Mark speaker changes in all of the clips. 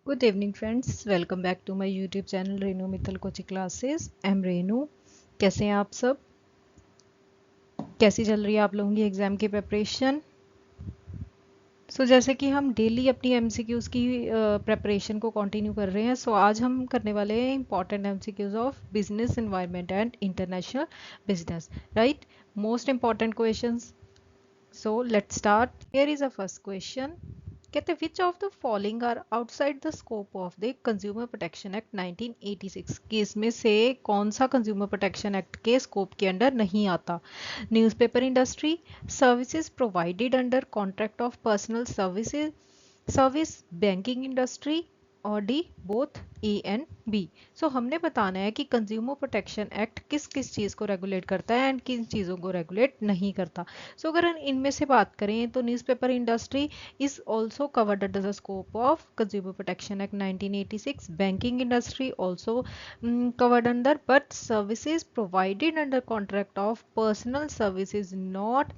Speaker 1: Good evening friends, welcome back to my YouTube channel Renu Mittal coaching classes. I am Renu. कैसे हैं आप सब? कैसी चल रही है आप लोगों की एग्ज़ाम की प्रिपरेशन? जैसे कि हम डेली अपनी एमसीक्यूज़ की प्रिपरेशन को कंटिन्यू कर रहे हैं। आज हम करने वाले हैं important MCQs of business environment and international business, right? Most important questions. Let's start. Here is a first question. कहते हैं which of the following are outside the scope of the consumer protection act 1986, कि इसमें से कौन सा consumer protection act के scope के under नहीं आता? Newspaper industry, services provided under contract of personal services, service, banking industry, और D both A and B. हमने बताना है कि कंज्यूमर प्रोटेक्शन एक्ट किस किस चीज़ को रेगुलेट करता है एंड किन चीज़ों को रेगुलेट नहीं करता। अगर हम इनमें से बात करें तो newspaper industry is also covered under the scope of Consumer Protection Act 1986. Banking industry also covered under, but services provided under contract of personal services not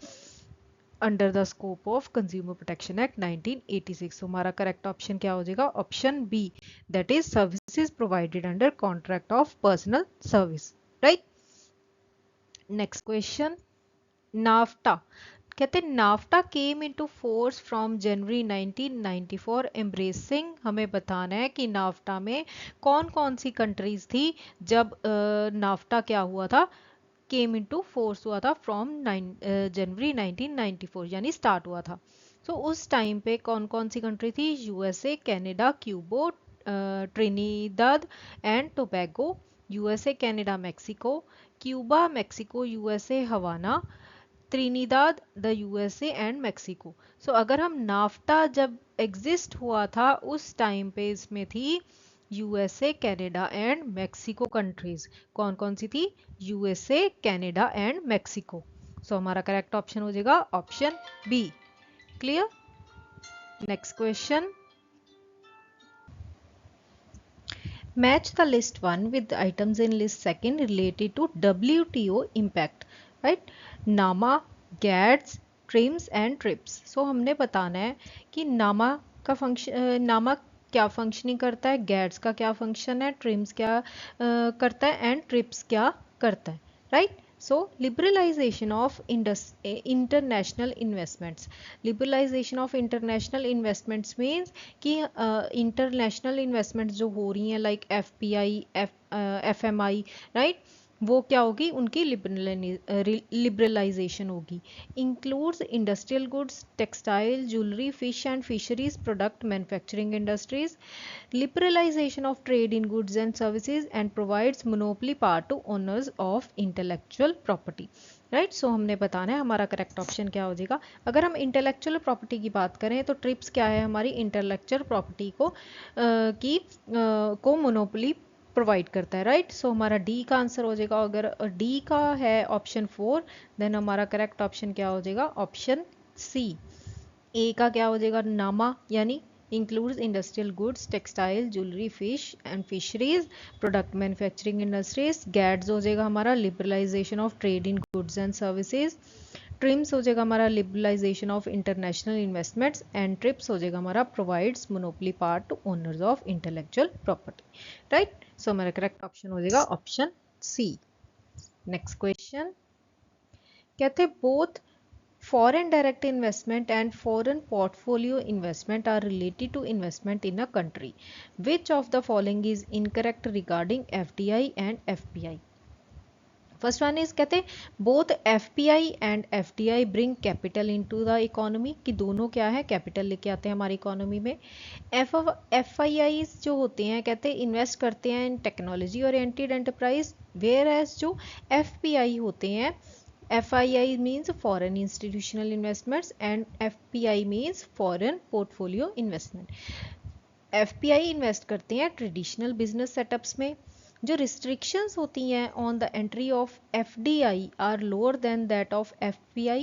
Speaker 1: under the scope of consumer protection act 1986। हमारा correct option क्या हो जाएगा? Option B, that is services provided under contract of personal service, right? Next question, NAFTA. कहते हैं NAFTA came into force from January 1994 embracing. हमें बताना है कि नाफ्टा में कौन कौन सी कंट्रीज थी जब नाफ्टा क्या हुआ था, केम इनटू फोर्स हुआ था फ्रॉम जनवरी 1994, यानी स्टार्ट हुआ था। उस टाइम पे कौन कौन सी कंट्री थी? USA, Canada, Cuba, Trinidad and Tobago, USA, Canada, Mexico, Cuba, Mexico, USA, Havana, Trinidad, the USA and Mexico. अगर हम नाफ्टा जब एग्जिस्ट हुआ था उस टाइम पे इसमें थी USA, Canada and Mexico countries. कौन कौन सी थी? USA, Canada and Mexico. हमारा करेक्ट ऑप्शन हो जाएगा option B. Clear? Next question, match the list 1 with the items in list 2 related to WTO impact, right? नामा, गैड्स, ट्रिम्स एंड ट्रिप्स। हमने बताना है कि नामा का फंक्शन, नामा क्या फंक्शनिंग करता है, गैड्स का क्या फंक्शन है, ट्रिम्स क्या करता है एंड ट्रिप्स क्या करता है, right? Liberalization of international investments. Liberalization of international investments means कि इंटरनेशनल इन्वेस्टमेंट्स जो हो रही हैं लाइक एफपीआई, एफएमआई, राइट, वो क्या होगी? उनकी लिबरलाइजेशन होगी। Includes industrial goods, textile, jewellery, fish and fisheries product manufacturing industries, liberalization of trade in goods and services and provides monopoly power to owners of intellectual property, right? हमने बताना है हमारा correct option क्या हो जाएगा। अगर हम इंटेलेक्चुअल प्रॉपर्टी की बात करें तो ट्रिप्स क्या है? हमारी इंटेलेक्चुअल प्रॉपर्टी को मोनोपोली प्रोवाइड करता है, राइट? हमारा डी का आंसर हो जाएगा। अगर डी का है ऑप्शन 4, देन हमारा करेक्ट ऑप्शन क्या हो जाएगा? ऑप्शन सी। ए का क्या हो जाएगा? नामा, यानी includes industrial goods, textile, jewelry, fish and fisheries, product manufacturing industries। गैड्स हो जाएगा हमारा liberalization of trade in goods and services। TRIMS हो जाएगा हमारा liberalization of international investments and trips हो जाएगा हमारा provides monopoly power to owners of intellectual property, right? हमारा करेक्ट ऑप्शन हो जाएगा ऑप्शन सी। नेक्स्ट क्वेश्चन, कहते both foreign direct investment and foreign portfolio investment are related to investment in a country. Which of the following is incorrect regarding FDI and FPI? First one is, कहते both FPI and FDI bring capital into the economy, कि दोनों क्या है? Capital लेके आते हैं हमारी economy में। एफआईआई जो होते हैं कहते इन्वेस्ट करते हैं in technology oriented enterprise, whereas जो एफपीआई होते हैं, FII means foreign institutional investments and FPI means foreign portfolio investment। FPI invest करते हैं ट्रेडिशनल बिजनेस सेटअप्स में। जो रिस्ट्रिक्शंस होती हैं on the entry of FDI are lower than that of FPI।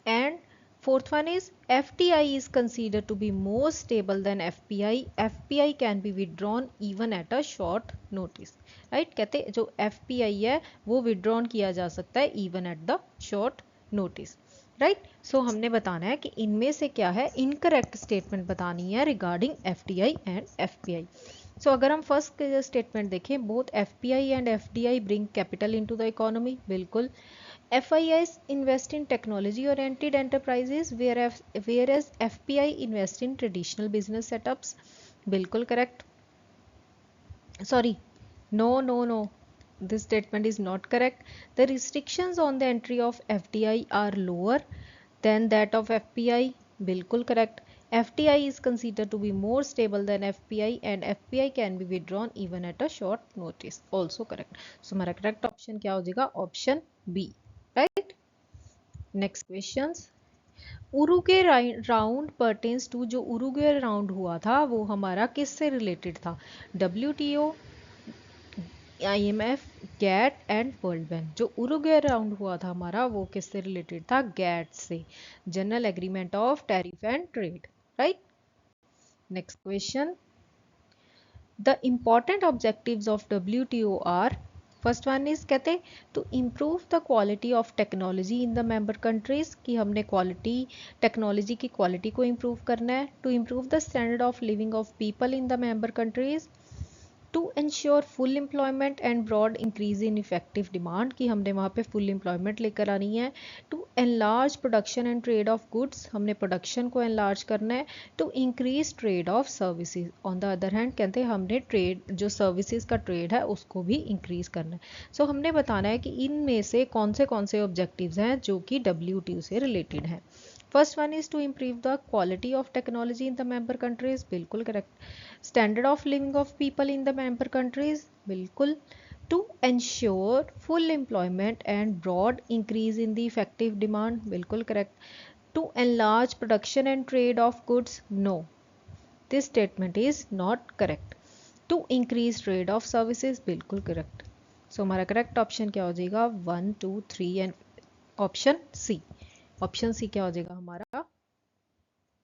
Speaker 1: And fourth one is FDI is considered to be more stable than FPI। FPI can be withdrawn even at a short notice, right? कहते जो FPI है वो withdrawn किया जा सकता है even at the short notice। Right. So हमने बताना है कि इनमें से क्या है इनकरेक्ट स्टेटमेंट बतानी है रिगार्डिंग एफडीआई एंड एफपीआई। सो अगर हम फर्स्ट स्टेटमेंट देखें, both FPI and FDI bring capital into the economy, बिल्कुल। FIS invest in technology oriented enterprises whereas FPI invest in traditional business setups, बिल्कुल correct। Sorry, no, this statement is not correct. The restrictions on the entry of FDI are lower than that of FPI, बिल्कुल correct। FDI is considered to be more stable than FPI and FPI can be withdrawn even at a short notice, also correct। So हमारा correct option क्या हो जाएगा, option B, right। Next questions, Uruguay round pertains to, जो Uruguay round हुआ था वो हमारा किससे रिलेटेड था, WTO, IMF, GATT and world bank. जो उरुग्वे राउंड हुआ था हमारा वो किससे रिलेटेड था, गैट से, general agreement of tariff and trade, right. Next question, the important objectives of WTO are, first one is कहते to improve the quality of technology in the member countries, कि हमने क्वालिटी टेक्नोलॉजी की quality को improve करना है। To improve the standard of living of people in the member countries. To ensure full employment and broad increase in effective demand, कि हमने वहाँ पे फुल एम्प्लॉयमेंट लेकर आनी है। To enlarge production and trade of goods, हमने production को enlarge करना है। To increase trade of services, on the other hand कहते हैं हमने ट्रेड जो सर्विसेज का ट्रेड है उसको भी इंक्रीज करना है। सो हमने बताना है कि इनमें से कौन से ऑब्जेक्टिव्स हैं जो कि WTO से रिलेटेड हैं। First one is to improve the quality of technology in the member countries, बिल्कुल correct. Standard of living of people in the member countries, बिल्कुल। To ensure full employment and broad increase in the effective demand, बिल्कुल correct. To enlarge production and trade of goods, no, this statement is not correct. To increase trade of services, बिल्कुल correct. So हमारा correct option क्या हो जाएगा, 1, 2, 3 and option C. Option C क्या हो जाएगा हमारा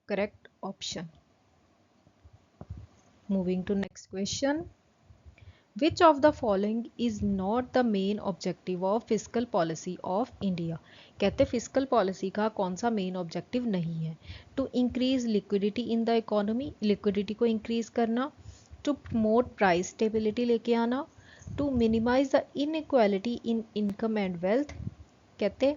Speaker 1: correct option. Moving to next question, which of the following is not the main objective of physical policy of India, कहते फिजिकल पॉलिसी का कौन सा मेन ऑब्जेक्टिव नहीं है। To increase liquidity in the economy, liquidity को increase करना। To promote price stability लेके आना। To minimise the inequality in income and wealth, कहते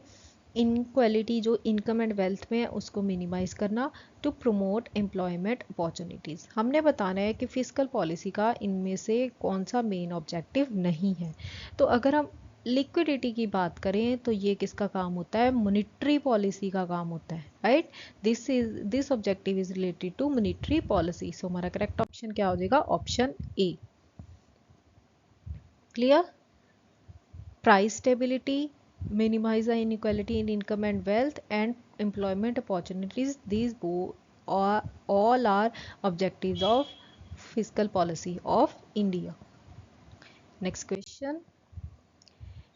Speaker 1: इनक्वालिटी जो इनकम एंड वेल्थ में है उसको मिनिमाइज करना। टू प्रमोट एम्प्लॉयमेंट अपॉर्चुनिटीज़, हमने बताना है कि फिजिकल पॉलिसी का इनमें से कौन सा मेन ऑब्जेक्टिव नहीं है। तो अगर हम लिक्विडिटी की बात करें तो ये किसका काम होता है, मॉनेटरी पॉलिसी का काम होता है, right. This objective is related to monetary policy. So हमारा करेक्ट ऑप्शन क्या हो जाएगा, option A. Clear. Price stability, minimize the inequality in income and wealth, and employment opportunities, these all are objectives of fiscal policy of India. Next question,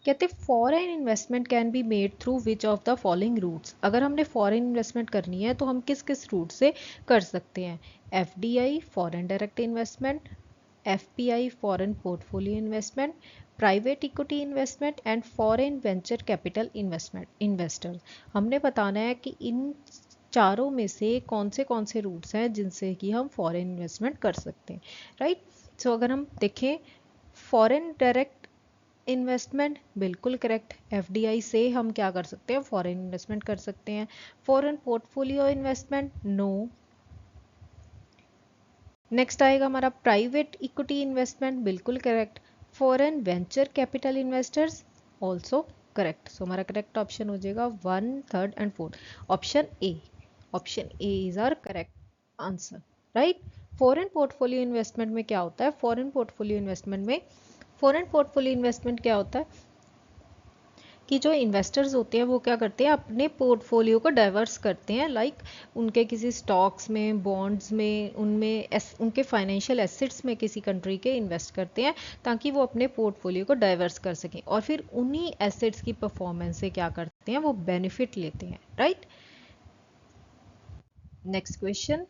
Speaker 1: कहते foreign investment can be made through which of the following routes, अगर हमने foreign investment करनी है तो हम किस किस root से कर सकते हैं। FDI foreign direct investment, FPI foreign portfolio investment, private equity investment and foreign venture capital investment investors. हमने बताना है कि इन चारों में से कौन से रूट्स हैं जिनसे कि हम फॉरेन इन्वेस्टमेंट कर सकते हैं, राइट। सो अगर हम देखें फॉरेन डायरेक्ट इन्वेस्टमेंट, बिल्कुल करेक्ट। FDI से हम क्या कर सकते हैं, फॉरेन इन्वेस्टमेंट कर सकते हैं। Foreign portfolio investment, no. Next आएगा हमारा प्राइवेट इक्विटी इन्वेस्टमेंट, बिल्कुल correct. Foreign venture capital investors, also correct. So हमारा करेक्ट ऑप्शन हो जाएगा 1, 3 and 4, option A. Option A is our correct answer, right. Foreign portfolio investment में क्या होता है, फॉरेन पोर्टफोलियो इन्वेस्टमेंट क्या होता है कि जो इन्वेस्टर्स होते हैं वो क्या करते हैं, अपने पोर्टफोलियो को डाइवर्स करते हैं, लाइक उनके किसी स्टॉक्स में, बॉन्ड्स में, उनमें उनके फाइनेंशियल एसेट्स में किसी कंट्री के इन्वेस्ट करते हैं ताकि वो अपने पोर्टफोलियो को डाइवर्स कर सकें और फिर उन्हीं एसेट्स की परफॉर्मेंस से क्या करते हैं, वो बेनिफिट लेते हैं, right. Next question,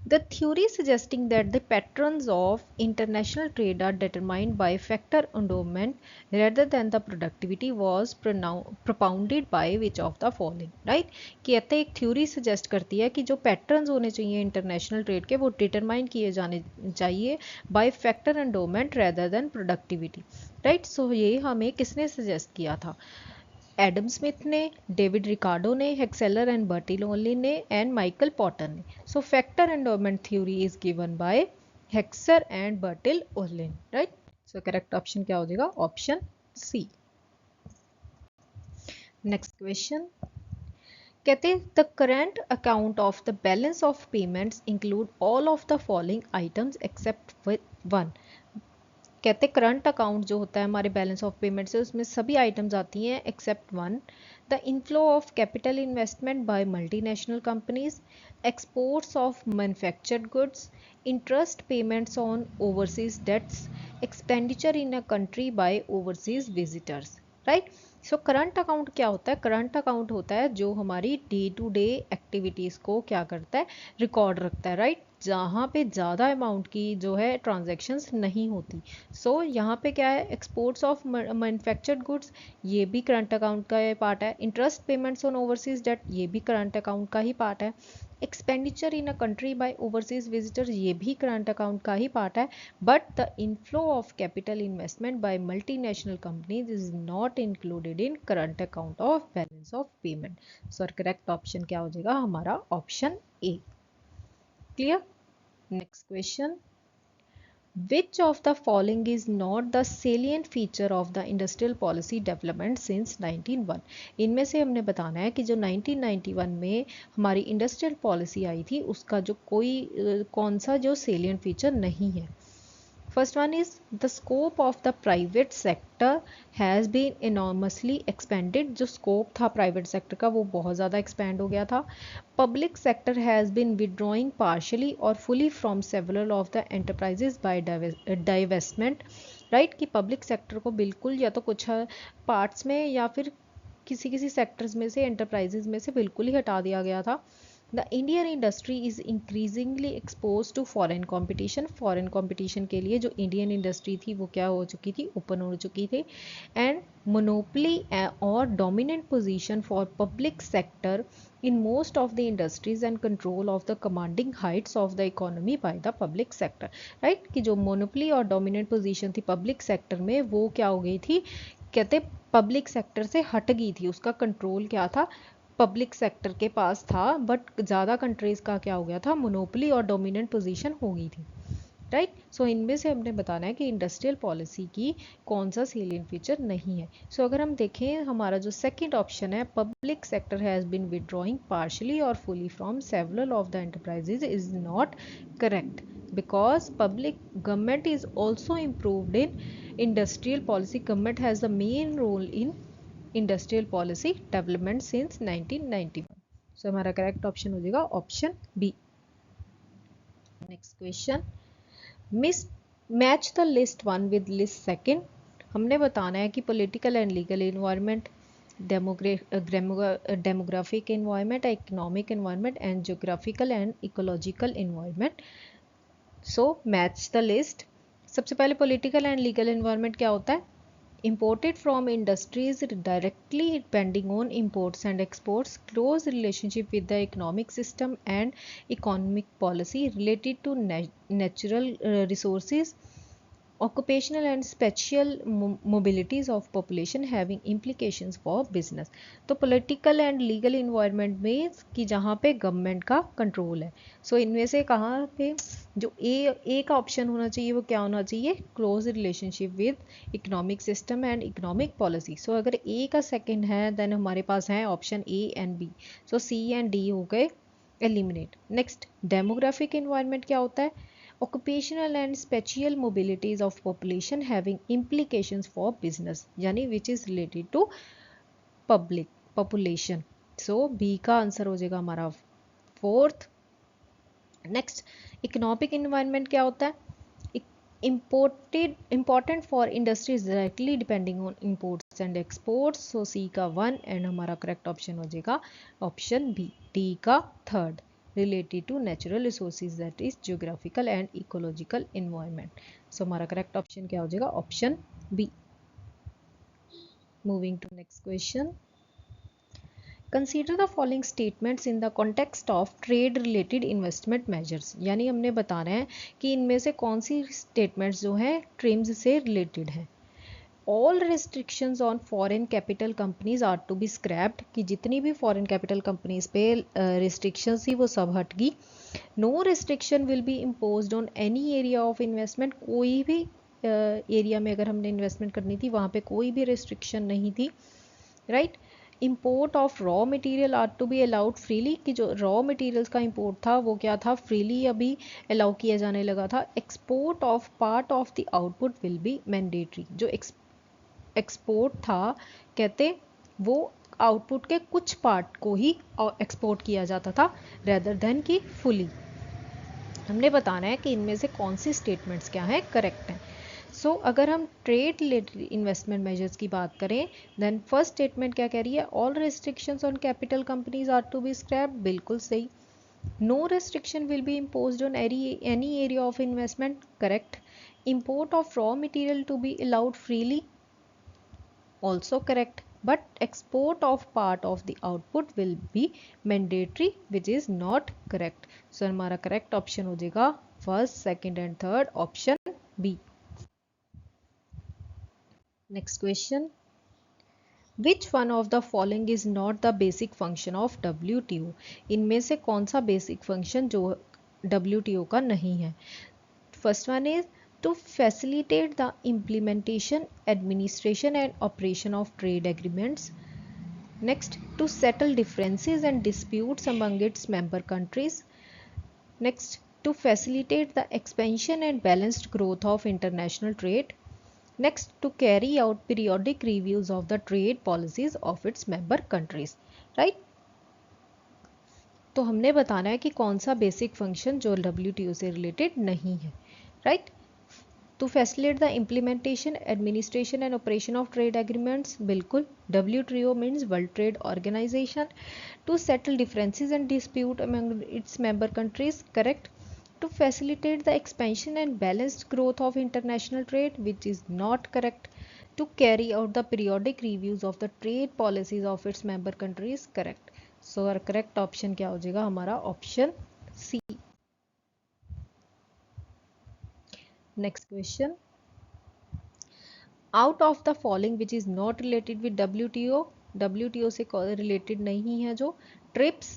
Speaker 1: The theory suggesting that the patterns of international trade are determined by factor endowment rather than the productivity was propounded by which of the following, right? कहते एक theory suggest करती है कि जो patterns होने चाहिए international trade के वो डिटरमाइन किए जाने चाहिए by factor endowment rather than productivity, right? So ये हमें किसने सजेस्ट किया था? एडम स्मिथ ने, डेविड रिकार्डो ने, हेक्सेलर एंड बर्टिलोली ने एंड माइकल पॉटर ने. So factor endowment theory is given by Heckscher and Bertil Ohlin, right? So correct option क्या हो जाएगा? Option C. नेक्स्ट क्वेश्चन कहते the current account of the balance of payments include all of the following items except one. कहते current account जो होता है हमारे balance of payment से उसमें सभी आइटम्स आती हैं except one. The inflow of capital investment by multinational companies, exports of manufactured goods, interest payments on overseas debts, expenditure in a country by overseas visitors, right? So current account क्या होता है? Current account होता है जो हमारी day to day activities को क्या करता है? रिकॉर्ड रखता है, राइट? जहाँ पे ज़्यादा अमाउंट की जो है ट्रांजैक्शंस नहीं होती. सो यहाँ पे क्या है? एक्सपोर्ट्स ऑफ मैन्युफैक्चर्ड गुड्स, ये भी करंट अकाउंट का पार्ट है. Interest payments on overseas debt, ये भी करंट अकाउंट का ही पार्ट है. Expenditure in a country by overseas visitor, ये भी करंट अकाउंट का ही पार्ट है. But the inflow of capital investment by multinational companies is not included in current account of balance of payment. So correct option क्या हो जाएगा हमारा? Option A. Clear? Next question. Which of the following is not the salient feature of the industrial policy development since 1901? इनमें से हमने बताना है कि जो 1991 में हमारी इंडस्ट्रियल पॉलिसी आई थी उसका जो कोई कौन सा जो सेलियंट फीचर नहीं है. First one is the scope of the private sector has been enormously expanded. जो scope था private sector का वो बहुत ज़्यादा expand हो गया था. Public sector has been withdrawing partially or fully from several of the enterprises by divestment. right? कि public sector को बिल्कुल या तो कुछ parts में या फिर किसी किसी sectors में से enterprises में से बिल्कुल ही हटा दिया गया था. The Indian industry is increasingly exposed to foreign competition. Foreign competition के लिए जो Indian industry थी वो क्या हो चुकी थी? ओपन हो चुकी थी. And monopoly or dominant position for public sector in most of the industries and control of the commanding heights of the economy by the public sector. right? कि जो monopoly और dominant position थी public sector में वो क्या हो गई थी? कहते पब्लिक सेक्टर से हट गई थी. उसका कंट्रोल क्या था? पब्लिक सेक्टर के पास था. बट ज़्यादा कंट्रीज़ का क्या हो गया था? मोनोपोली और डोमिनेंट पोजीशन हो गई थी. राइट? सो इनमें से हमने बताना है कि इंडस्ट्रियल पॉलिसी की कौन सा सेलियंट फीचर नहीं है. सो अगर हम देखें हमारा जो सेकंड ऑप्शन है public sector has been withdrawing partially और fully from several of the enterprises is not correct because public government is also improved in industrial policy. Government has the main role in industrial policy development since 1991. So हमारा correct option हो जाएगा option B. Next question. Miss match the list one with list second. हमने बताना है कि political and legal environment, demographic environment, economic environment and geographical and ecological environment. So match the list. सबसे पहले political and legal environment क्या होता है? Imported from industries directly depending on imports and exports, close relationship with the economic system and economic policy related to natural resources, occupational and spatial mobilities of population having implications for business. तो political and legal environment में कि जहाँ पे government का control है. सो इनमें से कहाँ पे जो ए का ऑप्शन होना चाहिए वो क्या होना चाहिए? Close relationship with economic system and economic policy. So अगर ए का सेकंड है देन हमारे पास है option A and B. So C and D हो गए एलिमिनेट. नेक्स्ट डेमोग्राफिक इन्वायरमेंट क्या होता है? occupational and spatial mobilities of population having implications for business, यानी which is related to public population. so B का आंसर हो जाएगा हमारा फोर्थ. नेक्स्ट इकोनॉमिक इन्वायरमेंट क्या होता है? important for industries directly depending on imports and exports. so C का 1 and हमारा करेक्ट ऑप्शन हो जाएगा ऑप्शन बी. डी का third. related to natural resources, that is geographical and ecological environment. So हमारा correct option क्या हो जाएगा? Option B. Moving to next question. Consider the following statements in the context of trade related investment measures. यानी हमने बताना है कि इनमें से कौन सी statements जो हैं ट्रिम्स से related हैं. All restrictions on foreign capital companies are to be scrapped, कि जितनी भी foreign capital companies पे restrictions थी वो सब हट गई. No restriction will be imposed on any area of investment. कोई भी एरिया में अगर हमने इन्वेस्टमेंट करनी थी वहाँ पे कोई भी restriction नहीं थी. Right. Import of raw material are to be allowed freely, कि जो रॉ मटेरियल्स का इम्पोर्ट था वो क्या था? फ्रीली अभी अलाउ किया जाने लगा था. Export of part of the output will be mandatory. जो एक्सपोर्ट था कहते वो आउटपुट के कुछ पार्ट को ही एक्सपोर्ट किया जाता था रेदर देन कि फुली. हमने बताना है कि इनमें से कौन सी स्टेटमेंट्स क्या हैं करेक्ट हैं. सो अगर हम ट्रेड रिलेटेड इन्वेस्टमेंट मेजर्स की बात करें देन फर्स्ट स्टेटमेंट क्या कह रही है? All restrictions on capital companies are to be scrapped. बिल्कुल सही. No restriction will be imposed on any area of investment. Correct. Import of raw material to be allowed freely. also correct, but export of part of the output will be mandatory, which is not correct. So हमारा correct option हो जाएगा first, second and third, option B. Next question. Which one of the following is not the basic function of WTO? इनमें से कौन सा basic function जो WTO का नहीं है? First one is to facilitate the implementation, administration and operation of trade agreements. Next, to settle differences and disputes among its member countries. Next, to facilitate the expansion and balanced growth of international trade. Next, to carry out periodic reviews of the trade policies of its member countries. Right? तो हमने बताना है कि कौन सा basic function जो WTO से related नहीं है. Right. To facilitate the implementation, administration and operation of trade agreements. बिल्कुल. WTO means World Trade Organization. To settle differences and dispute among its member countries. Correct. To facilitate the expansion and balanced growth of international trade, which is not correct. To carry out the periodic reviews of the trade policies of its member countries. Correct. So our correct option क्या हो जाएगा हमारा? Option C. Next question. Out of the following which is not related with WTO, WTO से related नहीं है जो TRIPS,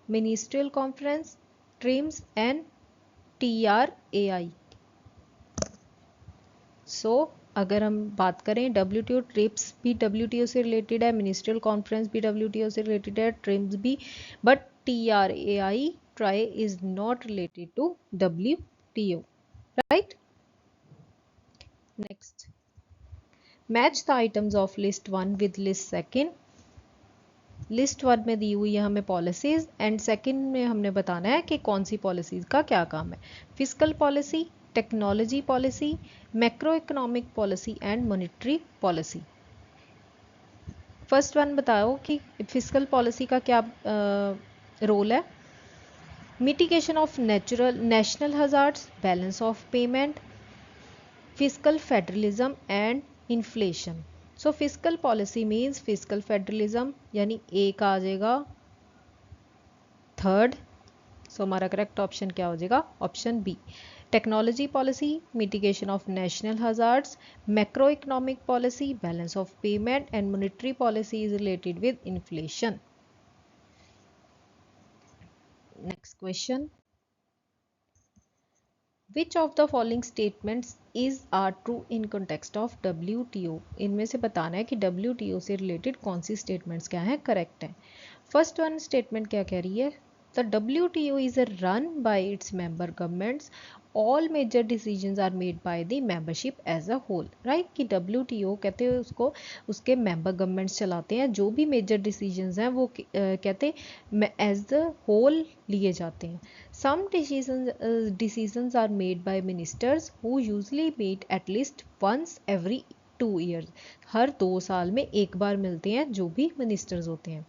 Speaker 1: Ministerial Conference, TRIMS and TRAI. So अगर हम बात करें WTO, TRIPS भी WTO से related है, Ministerial Conference भी WTO से related है, TRIMS भी, but TRAI is not related to WTO. Right? Next. Match the items of list 1 with list 2. List 1 में दी हुई है हमें पॉलिसीज एंड सेकंड में हमने बताना है कि कौन सी पॉलिसीज का क्या काम है. Fiscal policy, technology policy, macro economic policy and monetary policy. First one बताओ कि फिस्कल पॉलिसी का क्या रोल है. Mitigation of national hazards, balance of payment, fiscal federalism and inflation. So fiscal policy means fiscal federalism, यानी ए का आ जाएगा third. सो हमारा correct option क्या हो जाएगा? Option B. Technology policy, mitigation of national hazards, macro economic policy, balance of payment and monetary policy is related with inflation. Next question. Which of the following statements are true in context of WTO? इनमें से बताना है कि WTO से related कौन सी statements क्या हैं correct हैं. फर्स्ट वन स्टेटमेंट क्या कह रही है? The WTO is run by its member governments. All major decisions are made by the membership as a whole. Right? कि WTO कहते हैं उसको उसके member governments चलाते हैं. जो भी major decisions हैं वो कहते हैं as the whole लिए जाते हैं. Some decisions are made by ministers who usually meet at least once every 2 years. हर 2 साल में एक बार मिलते हैं जो भी ministers होते हैं.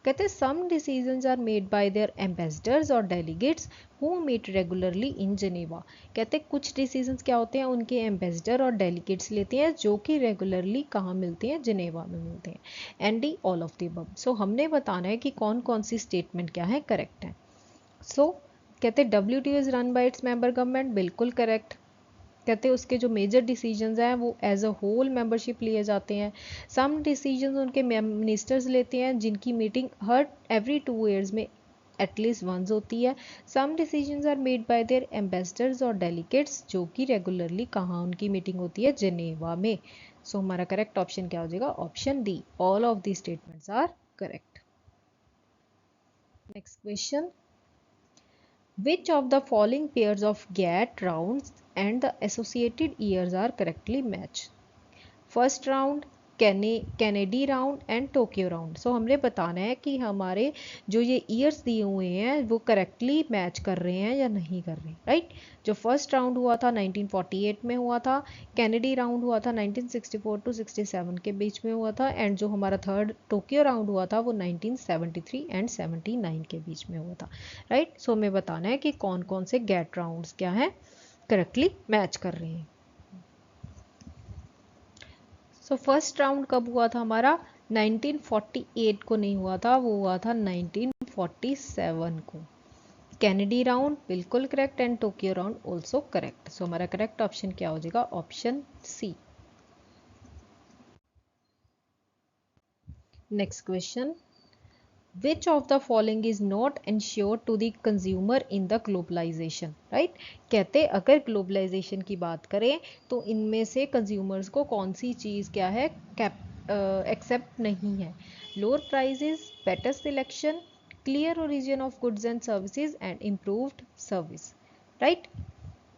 Speaker 1: कहते हैं some decisions are made by their ambassadors और delegates who meet regularly in Geneva. कहते हैं कुछ डिसीजंस क्या होते हैं, उनके एम्बेसडर और डेलीगेट्स लेते हैं जो कि रेगुलरली कहाँ मिलते हैं, जिनेवा में मिलते हैं। And D all of the above. So हमने बताना है कि कौन कौन सी स्टेटमेंट क्या है करेक्ट है। सो कहते हैं WTO is run by its member government, बिल्कुल करेक्ट। कहते हैं उसके जो मेजर डिसीजंस हैं वो एज अ होल मेंबरशिप लिए जाते हैं। सम डिसीजंस उनके मिनिस्टर्स लेते हैं जिनकी मीटिंग हर एवरी 2 ईयर्स में एटलीस्ट वंस होती है। Some decisions are made by their ambassadors और डेलीगेट्स जो कि रेगुलरली कहाँ उनकी मीटिंग होती है, जिनेवा में। सो हमारा करेक्ट ऑप्शन क्या हो जाएगा, option D, all of the statements are correct. Next question, which of the following pairs of GATT rounds and the associated years are correctly matched? First round, Kennedy round and Tokyo round. So हमने बताना है कि हमारे जो ये years दिए हुए हैं वो करेक्टली मैच कर रहे हैं या नहीं कर रहे, राइट। जो फर्स्ट राउंड हुआ था 1948 में हुआ था, कैनेडी राउंड हुआ था 1964 टू 67 के बीच में हुआ था, एंड जो हमारा थर्ड टोक्यो राउंड हुआ था वो 1973 एंड 79 के बीच में हुआ था, राइट। सो हमें बताना है कि कौन कौन से गैट राउंड्स क्या है करेक्टली मैच कर रहे हैं। सो फर्स्ट राउंड कब हुआ था हमारा, 1948 को नहीं हुआ था, वो हुआ था 1947 को। कैनेडी राउंड बिल्कुल correct and Tokyo round also correct. So हमारा करेक्ट ऑप्शन क्या हो जाएगा, option C. Next question, which of the following is not ensured to the consumer in the globalization, right। कहते अगर ग्लोबलाइजेशन की बात करें तो इनमें से कंज्यूमर्स को कौन सी चीज़ क्या है एक्सेप्ट नहीं है, lower prices, better selection, clear origin of goods and services and improved service, right.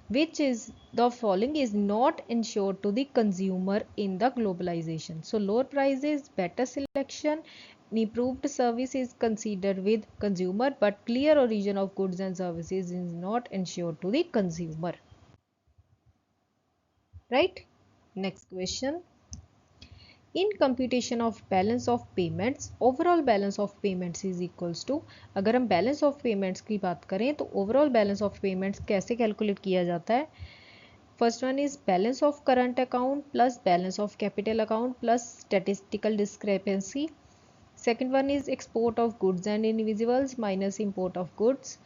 Speaker 1: which is the following is not ensured to the consumer in the globalization? So lower prices, better selection, improved service is considered with consumer, but clear origin of goods and services is not ensured to the consumer, right। Next question, in computation of balance of payments, overall balance of payments is equals to, अगर हम balance of payments की बात करें तो overall balance of payments कैसे calculate किया जाता है। First one is balance of current account plus balance of capital account plus statistical discrepancy. Second one is export of goods and invisibles minus import of goods,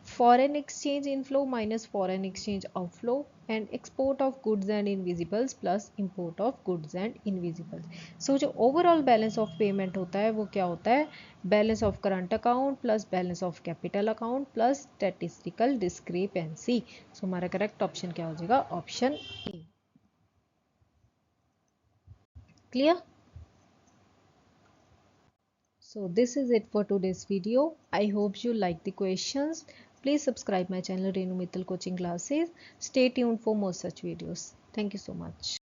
Speaker 1: foreign exchange inflow minus foreign exchange outflow, and export of goods and invisibles plus import of goods and invisibles. So जो overall balance of payment होता है वो क्या होता है, balance of current account plus balance of capital account plus statistical discrepancy. So हमारा correct option क्या हो जाएगा, option A. Clear. So this is it for today's video. I hope you like the questions. Please subscribe my channel Renu Mittal Coaching Classes. Stay tuned for more such videos. Thank you so much.